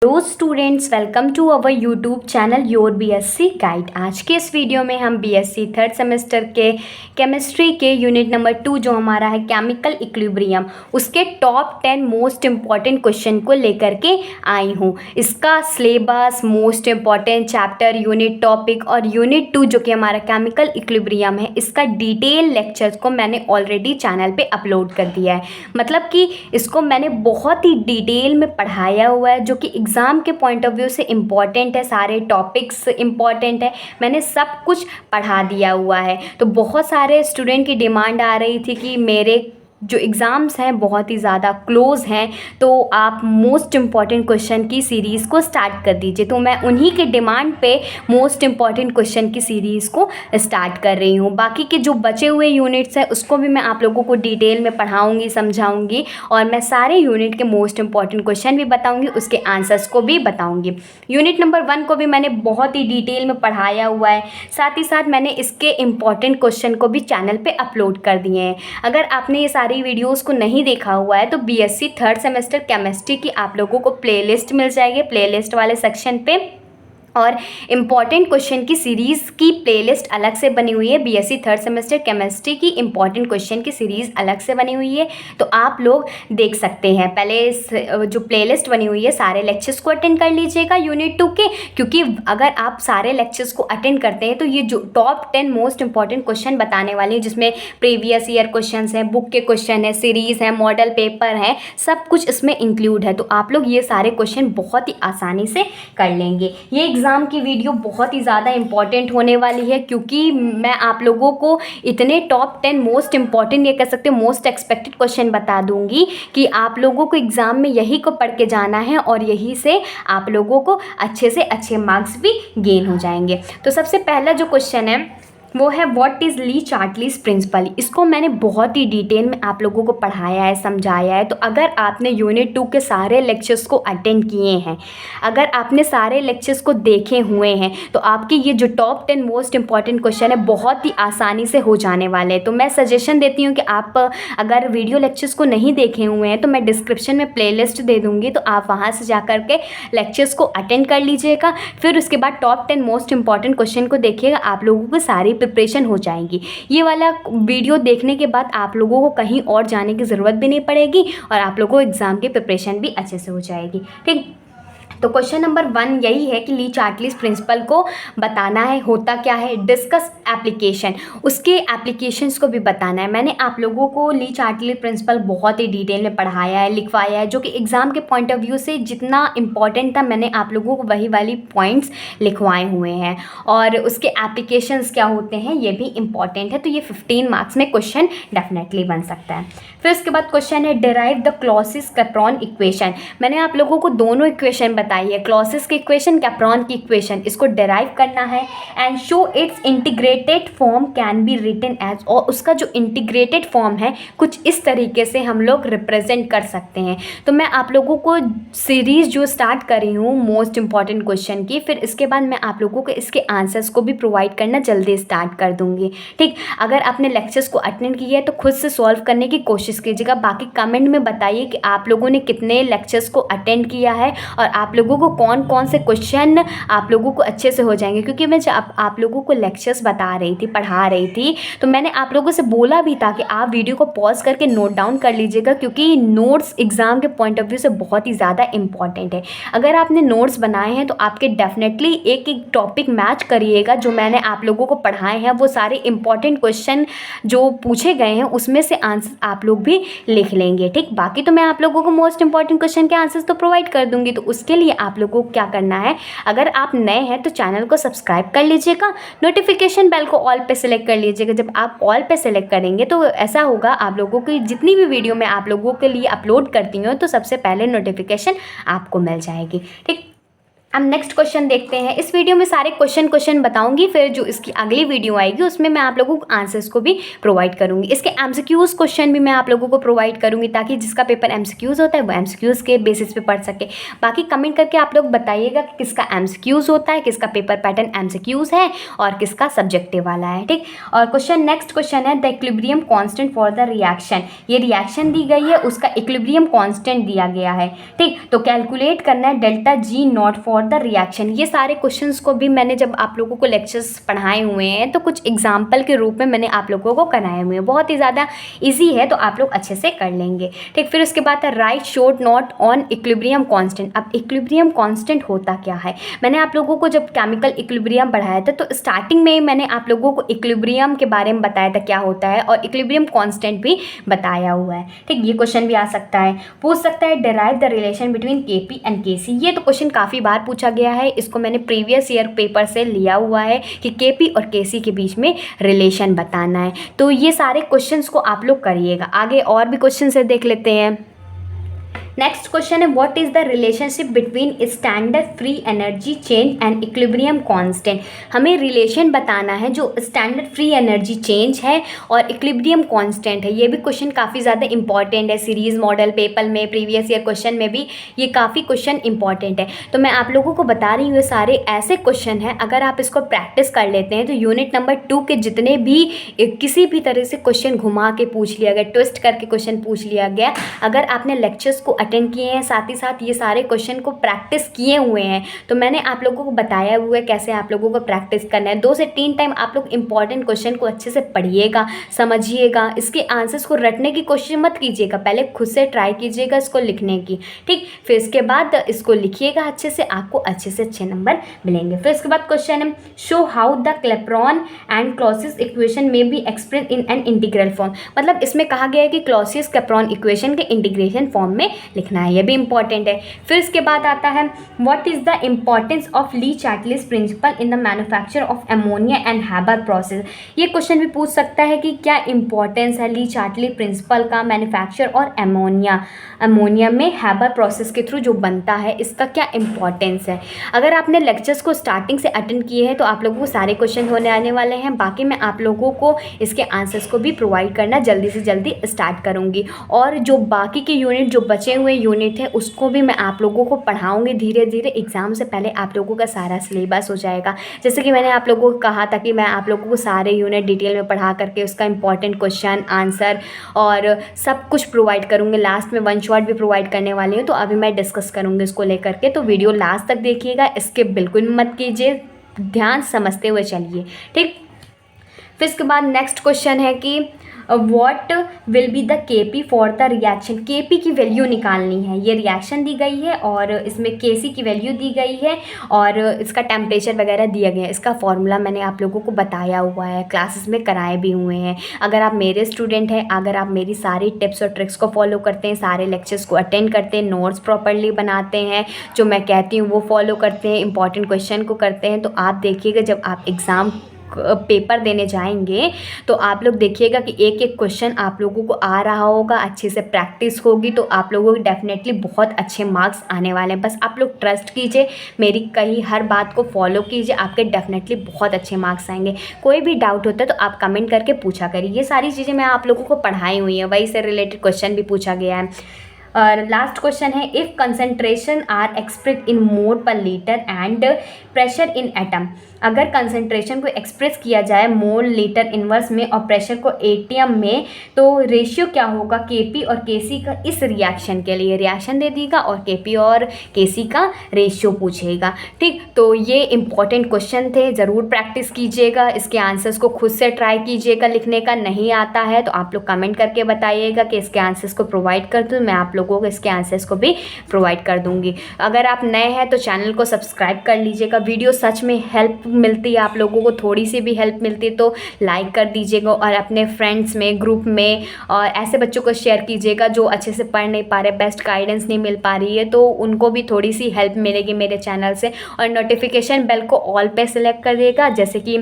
Hello students, welcome to our YouTube channel your BSc guide. आज के इस video में हम बीएससी थर्ड सेमेस्टर के केमिस्ट्री के यूनिट नंबर 2 जो हमारा है केमिकल इक्विलिब्रियम, उसके टॉप 10 मोस्ट इम्पॉर्टेंट क्वेश्चन को लेकर के आई हूँ। इसका syllabus, most important chapter, unit topic और यूनिट 2 जो कि हमारा केमिकल इक्विलिब्रियम है, इसका डिटेल लेक्चर्स को मैंने ऑलरेडी चैनल पे अपलोड कर दिया है। मतलब कि इसको मैंने बहुत ही डिटेल में पढ़ाया हुआ है, जो कि एग्ज़ाम के पॉइंट ऑफ व्यू से इम्पॉर्टेंट है। सारे टॉपिक्स इम्पॉर्टेंट है, मैंने सब कुछ पढ़ा दिया हुआ है। तो बहुत सारे स्टूडेंट की डिमांड आ रही थी कि मेरे जो एग्ज़ाम्स हैं बहुत ही ज़्यादा क्लोज़ हैं, तो आप मोस्ट इम्पॉर्टेंट क्वेश्चन की सीरीज़ को स्टार्ट कर दीजिए। तो मैं उन्हीं के डिमांड पे मोस्ट इम्पॉर्टेंट क्वेश्चन की सीरीज़ को स्टार्ट कर रही हूँ। बाकी के जो बचे हुए यूनिट्स हैं उसको भी मैं आप लोगों को डिटेल में पढ़ाऊँगी, समझाऊँगी, और मैं सारे यूनिट के मोस्ट इम्पॉर्टेंट क्वेश्चन भी बताऊँगी, उसके आंसर्स को भी बताऊँगी। यूनिट नंबर 1 को भी मैंने बहुत ही डिटेल में पढ़ाया हुआ है, साथ ही साथ मैंने इसके इम्पॉर्टेंट क्वेश्चन को भी चैनल पर अपलोड कर दिए हैं। अगर आपने ये सारी वीडियोस को नहीं देखा हुआ है तो बीएससी थर्ड सेमेस्टर केमिस्ट्री की आप लोगों को प्लेलिस्ट मिल जाएगी, प्लेलिस्ट वाले सेक्शन पे, और इम्पॉर्टेंट क्वेश्चन की सीरीज़ की प्लेलिस्ट अलग से बनी हुई है। बीएससी थर्ड सेमेस्टर केमिस्ट्री की इम्पॉर्टेंट क्वेश्चन की सीरीज़ अलग से बनी हुई है, तो आप लोग देख सकते हैं। पहले इस जो प्लेलिस्ट बनी हुई है सारे लेक्चर्स को अटेंड कर लीजिएगा यूनिट 2 के, क्योंकि अगर आप सारे लेक्चर्स को अटेंड करते हैं तो ये जो टॉप 10 मोस्ट इंपॉर्टेंट क्वेश्चन बताने वाली हैं, जिसमें प्रीवियस ईयर क्वेश्चन हैं, बुक के क्वेश्चन है, सीरीज़ है, मॉडल पेपर है, सब कुछ इसमें इंक्लूड है। तो आप लोग ये सारे क्वेश्चन बहुत ही आसानी से कर लेंगे। ये एग्ज़ाम की वीडियो बहुत ही ज़्यादा इंपॉर्टेंट होने वाली है, क्योंकि मैं आप लोगों को इतने टॉप 10 मोस्ट इंपॉर्टेंट, ये कह सकते हो मोस्ट एक्सपेक्टेड क्वेश्चन बता दूंगी कि आप लोगों को एग्ज़ाम में यही को पढ़ के जाना है और यही से आप लोगों को अच्छे से अच्छे मार्क्स भी गेन हो जाएंगे। तो सबसे पहला जो क्वेश्चन है वो है व्हाट इज़ ली चार्टलीज प्रिंसिपल। इसको मैंने बहुत ही डिटेल में आप लोगों को पढ़ाया है, समझाया है। तो अगर आपने यूनिट 2 के सारे लेक्चर्स को अटेंड किए हैं, अगर आपने सारे लेक्चर्स को देखे हुए हैं, तो आपके ये जो टॉप 10 मोस्ट इंपॉर्टेंट क्वेश्चन है बहुत ही आसानी से हो जाने वाले हैं। तो मैं सजेशन देती हूँ कि आप अगर वीडियो लेक्चर्स को नहीं देखे हुए हैं तो मैं डिस्क्रिप्शन में प्लेलिस्ट दे दूँगी, तो आप वहाँ से जा कर के लेक्चर्स को अटेंड कर लीजिएगा। फिर उसके बाद टॉप 10 मोस्ट इंपॉर्टेंट क्वेश्चन को देखिएगा, आप लोगों को सारी प्रिपरेशन हो जाएगी। ये वाला वीडियो देखने के बाद आप लोगों को कहीं और जाने की ज़रूरत भी नहीं पड़ेगी और आप लोगों को एग्ज़ाम की प्रिपरेशन भी अच्छे से हो जाएगी। ठीक, तो क्वेश्चन नंबर 1 यही है कि ली चार्टलीज प्रिंसिपल को बताना है, होता क्या है, डिस्कस एप्लीकेशन, उसके एप्लीकेशंस को भी बताना है। मैंने आप लोगों को ली चार्टलीज प्रिंसिपल बहुत ही डिटेल में पढ़ाया है, लिखवाया है, जो कि एग्ज़ाम के पॉइंट ऑफ व्यू से जितना इंपॉर्टेंट था मैंने आप लोगों को वही वाली पॉइंट्स लिखवाए हुए हैं, और उसके एप्लीकेशंस क्या होते हैं ये भी इंपॉर्टेंट है। तो ये 15 मार्क्स में क्वेश्चन डेफिनेटली बन सकता है। फिर उसके बाद क्वेश्चन है डिराइव द क्लॉसियस कैप्रॉन इक्वेशन। मैंने आप लोगों को दोनों इक्वेशन बताई है, क्लॉसियस की इक्वेशन, कैप्रॉन की इक्वेशन, इसको डिराइव करना है and show its integrated form can be written as, और उसका जो इंटीग्रेटेड फॉर्म है कुछ इस तरीके से हम लोग रिप्रेजेंट कर सकते हैं। तो मैं आप लोगों को सीरीज़ जो स्टार्ट कर रही हूँ मोस्ट इंपॉर्टेंट क्वेश्चन की, फिर इसके बाद मैं आप लोगों को इसके आंसर्स को भी प्रोवाइड करना जल्दी स्टार्ट कर दूँगी। ठीक, अगर आपने लेक्चर्स को अटेंड किया है तो खुद से सॉल्व करने की कोशिश कीजिएगा। बाकी कमेंट में बताइए कि आप लोगों ने कितने लेक्चर्स को अटेंड किया है और आप लोगों को कौन कौन से क्वेश्चन आप लोगों को अच्छे से हो जाएंगे। क्योंकि मैं जब आप लोगों को लेक्चर्स बता रही थी, पढ़ा रही थी, तो मैंने आप लोगों से बोला भी था कि आप वीडियो को पॉज करके नोट डाउन कर लीजिएगा, क्योंकि नोट्स एग्ज़ाम के पॉइंट ऑफ व्यू से बहुत ही ज़्यादा इंपॉर्टेंट है। अगर आपने नोट्स बनाए हैं तो आपके डेफिनेटली एक एक टॉपिक मैच करिएगा, जो मैंने आप लोगों को पढ़ाए हैं वो सारे इंपॉर्टेंट क्वेश्चन जो पूछे गए हैं उसमें से आंसर आप लोग भी लिख लेंगे। ठीक, बाकी तो मैं आप लोगों को मोस्ट इंपॉर्टेंट क्वेश्चन के आंसर्स तो प्रोवाइड कर दूंगी। तो उसके लिए आप लोगों को क्या करना है, अगर आप नए हैं तो चैनल को सब्सक्राइब कर लीजिएगा, नोटिफिकेशन बेल को ऑल पे सेलेक्ट कर लीजिएगा। जब आप ऑल पे सेलेक्ट करेंगे तो ऐसा होगा आप लोगों की जितनी भी वीडियो मैं आप लोगों के लिए अपलोड करती हूँ तो सबसे पहले नोटिफिकेशन आपको मिल जाएगी। ठीक, अब नेक्स्ट क्वेश्चन देखते हैं। इस वीडियो में सारे क्वेश्चन बताऊंगी, फिर जो इसकी अगली वीडियो आएगी उसमें मैं आप लोगों को आंसर्स को भी प्रोवाइड करूंगी। इसके एमसीक्यूज़ क्वेश्चन भी मैं आप लोगों को प्रोवाइड करूंगी, ताकि जिसका पेपर एमसीक्यूज़ होता है वो एमसीक्यूज़ के बेसिस पे पढ़ सके। बाकी कमेंट करके आप लोग बताइएगा कि किसका एमसीक्यूज़ होता है, किसका पेपर पैटर्न एमसीक्यूज़ है और किसका सब्जेक्टिव वाला है, ठीक। और नेक्स्ट क्वेश्चन है the equilibrium constant for the reaction. ये रिएक्शन दी गई है, उसका इक्विलिब्रियम कांस्टेंट दिया गया है, ठीक। तो कैलकुलेट करना है delta G not for the reaction. ये सारे क्वेश्चंस को भी मैंने जब आप लोगों को लेक्चर्स पढ़ाए हुए हैं तो कुछ एग्जाम्पल के रूप में मैंने आप लोगों को कराए हुए हैं। बहुत ही ज़्यादा ईजी है, तो आप लोग अच्छे से कर लेंगे, ठीक। फिर उसके बाद है right short note on equilibrium constant. अब इक्विलिब्रियम कांस्टेंट होता क्या है? मैंने आप लोगों को जब केमिकल इक्विलिब्रियम पढ़ाया था तो स्टार्टिंग में मैंने आप लोगों को इक्विलिब्रियम के बारे में बताया था क्या होता है, और इक्विलिब्रियम कांस्टेंट भी बताया हुआ है, ठीक। ये क्वेश्चन भी आ सकता है, पूछ सकता है derive the relation between KP and KC. ये तो क्वेश्चन काफ़ी बार पूछा गया है, इसको मैंने प्रीवियस ईयर पेपर से लिया हुआ है कि केपी और केसी के बीच में रिलेशन बताना है। तो ये सारे क्वेश्चंस को आप लोग करिएगा। आगे और भी क्वेश्चन से देख लेते हैं। नेक्स्ट क्वेश्चन है what is the relationship between standard free energy change and equilibrium constant. हमें रिलेशन बताना है जो स्टैंडर्ड फ्री एनर्जी चेंज है और इक्विलिब्रियम कांस्टेंट है। ये भी क्वेश्चन काफ़ी ज़्यादा इंपॉर्टेंट है, सीरीज मॉडल पेपर में, प्रीवियस ईयर क्वेश्चन में भी ये काफ़ी क्वेश्चन इंपॉर्टेंट है। तो मैं आप लोगों को बता रही हूँ, ये सारे ऐसे क्वेश्चन हैं, अगर आप इसको प्रैक्टिस कर लेते हैं तो यूनिट नंबर 2 के जितने भी किसी भी तरह से क्वेश्चन घुमा के पूछ लिया गया, ट्विस्ट करके क्वेश्चन पूछ लिया गया, अगर आपने लेक्चर्स को अटेंड किए हैं, साथ ही साथ ये सारे क्वेश्चन को प्रैक्टिस किए हुए हैं, तो मैंने आप लोगों को बताया हुआ है कैसे आप लोगों को प्रैक्टिस करना है। 2 से 3 टाइम आप लोग इंपॉर्टेंट क्वेश्चन को अच्छे से पढ़िएगा, समझिएगा, इसके आंसर्स को रटने की कोशिश मत कीजिएगा, पहले खुद से ट्राई कीजिएगा इसको लिखने की, ठीक। फिर इसके बाद इसको लिखिएगा अच्छे से, आपको अच्छे से अच्छे नंबर मिलेंगे। फिर इसके बाद क्वेश्चन है show how the Clapeyron and Clausius equation में be express in an integral form. मतलब इसमें कहा गया है कि क्लॉसियस क्लैपेरॉन इक्वेशन के इंटीग्रेशन फॉर्म में लिखना है, ये भी इंपॉर्टेंट है। फिर इसके बाद आता है what is the importance of Le Chatelier's principle in the manufacture of ammonia and Haber process. ये क्वेश्चन भी पूछ सकता है कि क्या इंपॉर्टेंस है ली चार्टली प्रिंसिपल का मैन्युफैक्चर और अमोनिया में हैबर प्रोसेस के थ्रू जो बनता है, इसका क्या इंपॉर्टेंस है। अगर आपने लेक्चर्स को स्टार्टिंग से अटेंड किए हैं तो आप लोगों को सारे क्वेश्चन होने आने वाले हैं। बाकी मैं आप लोगों को इसके आंसर्स को भी प्रोवाइड करना जल्दी से जल्दी स्टार्ट करूँगी, और जो बाकी के यूनिट जो बचे हुए यूनिट है उसको भी मैं आप लोगों को पढ़ाऊँगी धीरे धीरे। एग्ज़ाम से पहले आप लोगों का सारा सिलेबस हो जाएगा। जैसे कि मैंने आप लोगों को कहा था कि मैं आप लोगों को सारे यूनिट डिटेल में पढ़ा करके उसका इंपॉर्टेंट क्वेश्चन आंसर और सब कुछ प्रोवाइड करूँगी। लास्ट में वन शॉट भी प्रोवाइड करने वाली हूँ, तो अभी मैं डिस्कस करूँगी इसको लेकर के। तो वीडियो लास्ट तक देखिएगा, स्किप बिल्कुल मत कीजिए, ध्यान समझते हुए चलिए, ठीक। फिर इसके बाद नेक्स्ट क्वेश्चन है कि what will be the KP for the reaction. KP की वैल्यू निकालनी है। ये रिएक्शन दी गई है और इसमें केसी की वैल्यू दी गई है और इसका टेम्परेचर वगैरह दिया गया है। इसका फॉर्मूला मैंने आप लोगों को बताया हुआ है, क्लासेस में कराए भी हुए हैं। अगर आप मेरे स्टूडेंट हैं, अगर आप मेरी सारी टिप्स और ट्रिक्स को फॉलो करते हैं, सारे लेक्चर्स को अटेंड करते हैं, नोट्स प्रॉपरली बनाते हैं, जो मैं कहती हूँ वो फॉलो करते हैं, इंपॉर्टेंट क्वेश्चन को करते हैं, तो आप देखिएगा जब आप एग्ज़ाम पेपर देने जाएंगे तो आप लोग देखिएगा कि एक एक क्वेश्चन आप लोगों को आ रहा होगा, अच्छे से प्रैक्टिस होगी, तो आप लोगों को डेफिनेटली बहुत अच्छे मार्क्स आने वाले हैं। बस आप लोग ट्रस्ट कीजिए, मेरी कही हर बात को फॉलो कीजिए, आपके डेफिनेटली बहुत अच्छे मार्क्स आएंगे। कोई भी डाउट होता है तो आप कमेंट करके पूछा करिए। ये सारी चीज़ें मैं आप लोगों को पढ़ाई हुई हैं, वही से रिलेटेड क्वेश्चन भी पूछा गया है। और लास्ट क्वेश्चन है if concentration are express in mole per litre and pressure in atm. अगर कंसंट्रेशन को एक्सप्रेस किया जाए मोल लीटर इनवर्स में और प्रेशर को एटीएम में, तो रेशियो क्या होगा केपी और केसी का इस रिएक्शन के लिए। रिएक्शन दे देगा और केपी और केसी का रेशियो पूछेगा, ठीक। तो ये इंपॉर्टेंट क्वेश्चन थे, ज़रूर प्रैक्टिस कीजिएगा, इसके आंसर्स को खुद से ट्राई कीजिएगा। लिखने का नहीं आता है तो आप लोग कमेंट करके बताइएगा कि इसके आंसर्स को प्रोवाइड कर दूँ, मैं आप लोगों को इसके आंसर्स को भी प्रोवाइड कर दूँगी। अगर आप नए हैं तो चैनल को सब्सक्राइब कर लीजिएगा। वीडियो सच में हेल्प मिलती है, आप लोगों को थोड़ी सी भी हेल्प मिलती है तो लाइक कर दीजिएगा और अपने फ्रेंड्स में, ग्रुप में और ऐसे बच्चों को शेयर कीजिएगा जो अच्छे से पढ़ नहीं पा रहे, बेस्ट गाइडेंस नहीं मिल पा रही है, तो उनको भी थोड़ी सी हेल्प मिलेगी मेरे चैनल से। और नोटिफिकेशन बेल को ऑल पे सिलेक्ट करिएगा, जैसे कि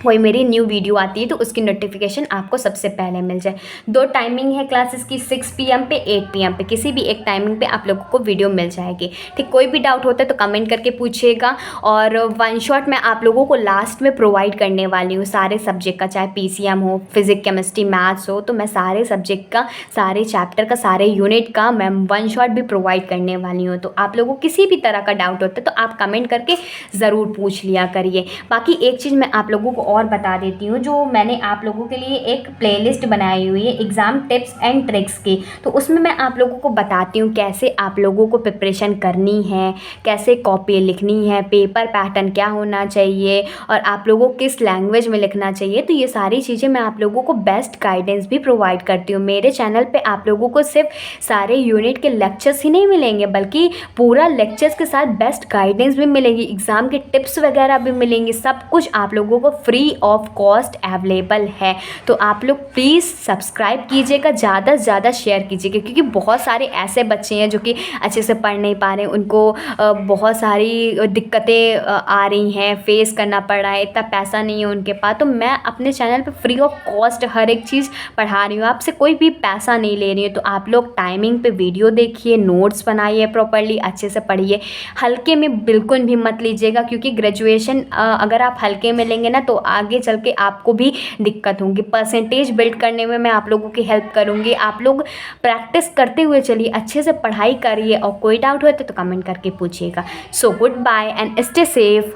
कोई मेरी न्यू वीडियो आती है तो उसकी नोटिफिकेशन आपको सबसे पहले मिल जाए। 2 टाइमिंग है क्लासेस की, 6 PM पे 8 PM पे, किसी भी एक टाइमिंग पे आप लोगों को वीडियो मिल जाएगी। ठीक, कोई भी डाउट होता है तो कमेंट करके पूछिएगा। और वन शॉट मैं आप लोगों को लास्ट में प्रोवाइड करने वाली हूँ सारे सब्जेक्ट का, चाहे PCM हो, फिजिक्स, केमिस्ट्री, मैथ्स हो, तो मैं सारे सब्जेक्ट का, सारे चैप्टर का, सारे यूनिट का मैं वन शॉट भी प्रोवाइड करने वाली हूँ। तो आप लोगों को किसी भी तरह का डाउट होता है तो आप कमेंट करके ज़रूर पूछ लिया करिए। बाकी एक चीज़ मैं आप लोगों को और बता देती हूँ, जो मैंने आप लोगों के लिए एक प्लेलिस्ट बनाई हुई है एग्ज़ाम टिप्स एंड ट्रिक्स की, तो उसमें मैं आप लोगों को बताती हूँ कैसे आप लोगों को प्रिपरेशन करनी है, कैसे कॉपी लिखनी है, पेपर पैटर्न क्या होना चाहिए और आप लोगों को किस लैंग्वेज में लिखना चाहिए। तो ये सारी चीज़ें मैं आप लोगों को बेस्ट गाइडेंस भी प्रोवाइड करती हूँ। मेरे चैनल पर आप लोगों को सिर्फ सारे यूनिट के लेक्चर्स ही नहीं मिलेंगे, बल्कि पूरा लेक्चर्स के साथ बेस्ट गाइडेंस भी मिलेगी, एग्ज़ाम के टिप्स वगैरह भी मिलेंगे, सब कुछ आप लोगों को फ्री ऑफ कॉस्ट अवेलेबल है। तो आप लोग प्लीज़ सब्सक्राइब कीजिएगा, ज़्यादा से ज़्यादा शेयर कीजिएगा, क्योंकि बहुत सारे ऐसे बच्चे हैं जो कि अच्छे से पढ़ नहीं पा रहे हैं, उनको बहुत सारी दिक्कतें आ रही हैं, फेस करना पड़ रहा है, इतना पैसा नहीं है उनके पास। तो मैं अपने चैनल पे फ्री ऑफ कॉस्ट हर एक चीज़ पढ़ा रही हूँ, आपसे कोई भी पैसा नहीं ले रही हूँ। तो आप लोग टाइमिंग पे वीडियो देखिए, नोट्स बनाइए, प्रॉपर्ली अच्छे से पढ़िए, हल्के में बिल्कुल भी मत लीजिएगा, क्योंकि ग्रेजुएशन अगर आप हल्के में लेंगे ना तो आगे चल के आपको भी दिक्कत होंगी। परसेंटेज बिल्ड करने में मैं आप लोगों की हेल्प करूँगी। आप लोग प्रैक्टिस करते हुए चलिए, अच्छे से पढ़ाई करिए, और कोई डाउट हो तो कमेंट करके पूछिएगा। So goodbye and stay safe.